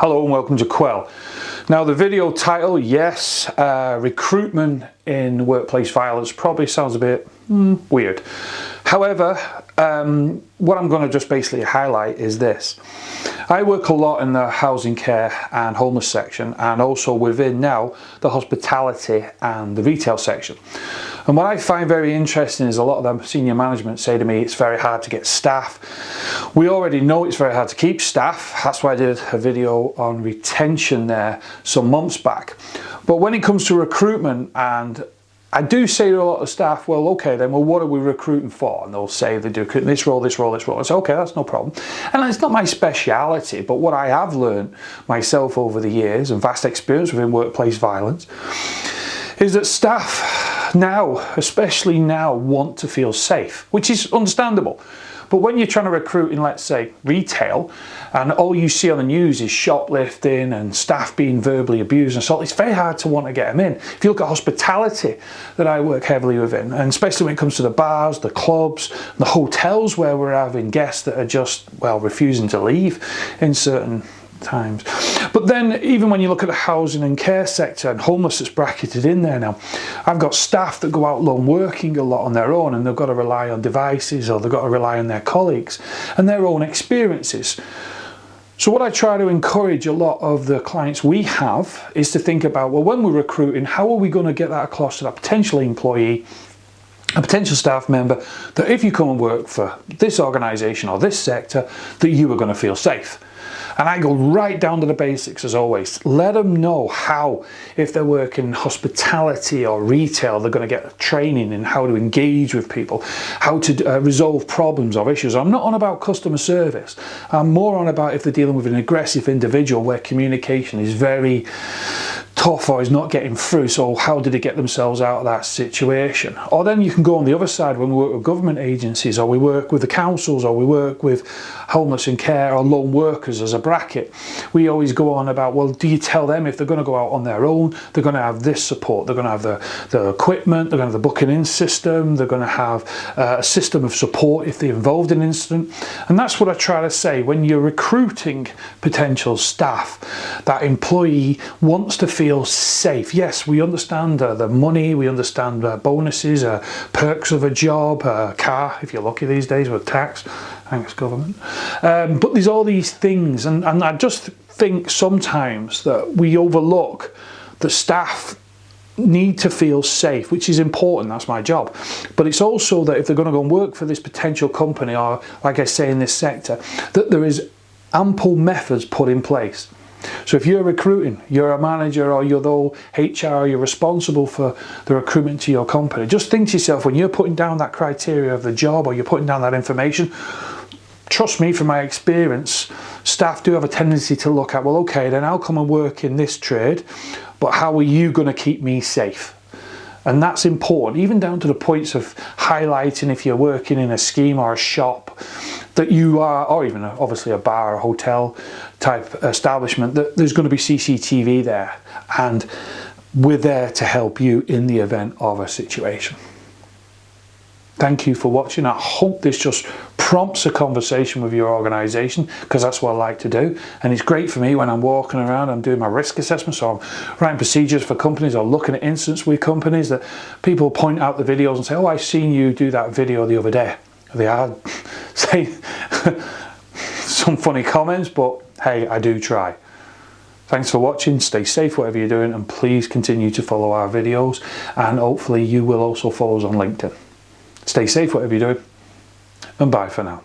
Hello and welcome to Quell. Now the video title, yes, recruitment in workplace violence probably sounds a bit weird. However, what I'm going to just basically highlight is this. I work a lot in the housing care and homeless section, and also within now the hospitality and the retail section. And what I find very interesting is a lot of them senior management say to me it's very hard to get staff. We already know it's very hard to keep staff. That's why I did a video on retention there some months back. But when it comes to recruitment, and I do say to a lot of staff, well, okay, then, well, what are we recruiting for? And they'll say they do this role, this role, this role. I say, okay, that's no problem. And it's not my speciality, but what I have learned myself over the years and vast experience within workplace violence is that staff now, especially now, want to feel safe, which is understandable. But when you're trying to recruit in, let's say, retail, and all you see on the news is shoplifting and staff being verbally abused and so on, it's very hard to want to get them in. If you look at hospitality that I work heavily within, and especially when it comes to the bars, the clubs, the hotels where we're having guests that are just, well, refusing to leave in certain times. But then even when you look at the housing and care sector and homeless that's bracketed in there now, I've got staff that go out lone working a lot on their own, and they've got to rely on devices, or they've got to rely on their colleagues and their own experiences. So what I try to encourage a lot of the clients we have is to think about, well, when we're recruiting, how are we going to get that across to that potential employee, a potential staff member, that if you come and work for this organisation or this sector, that you are going to feel safe. And I go right down to the basics as always. Let them know how, if they're working in hospitality or retail, they're going to get training in how to engage with people, how to resolve problems or issues. I'm not on about customer service. I'm more on about if they're dealing with an aggressive individual where communication is very tough or is not getting through, so how did they get themselves out of that situation? Or then you can go on the other side when we work with government agencies, or we work with the councils, or we work with homeless and care or lone workers as a bracket. We always go on about, well, do you tell them if they're going to go out on their own, they're going to have this support, they're going to have the equipment, they're going to have the booking in system, they're going to have a system of support if they're involved in an incident. And that's what I try to say when you're recruiting potential staff. That employee wants to feel safe. Yes, we understand the money, we understand bonuses, perks of a job, a car if you're lucky these days with tax, thanks government. But there's all these things, and I just think sometimes that we overlook the staff need to feel safe, which is important, that's my job. But it's also that if they're going to go and work for this potential company, or like I say in this sector, that there is ample methods put in place. So if you're recruiting, you're a manager, or you're the HR, you're responsible for the recruitment to your company, just think to yourself, when you're putting down that criteria of the job, or you're putting down that information, trust me from my experience, staff do have a tendency to look at, well, okay, then I'll come and work in this trade, but how are you going to keep me safe? And that's important, even down to the points of highlighting if you're working in a scheme or a shop that you are, or even obviously a bar or hotel type establishment, that there's going to be CCTV there, and we're there to help you in the event of a situation. Thank you for watching. I hope this just prompts a conversation with your organisation, because that's what I like to do. And it's great for me when I'm walking around, I'm doing my risk assessment, so I'm writing procedures for companies or looking at incidents with companies, that people point out the videos and say, oh, I've seen you do that video the other day. They are saying some funny comments, but hey, I do try. Thanks for watching, stay safe whatever you're doing, and please continue to follow our videos, and hopefully you will also follow us on LinkedIn. Stay safe whatever you're doing, and bye for now.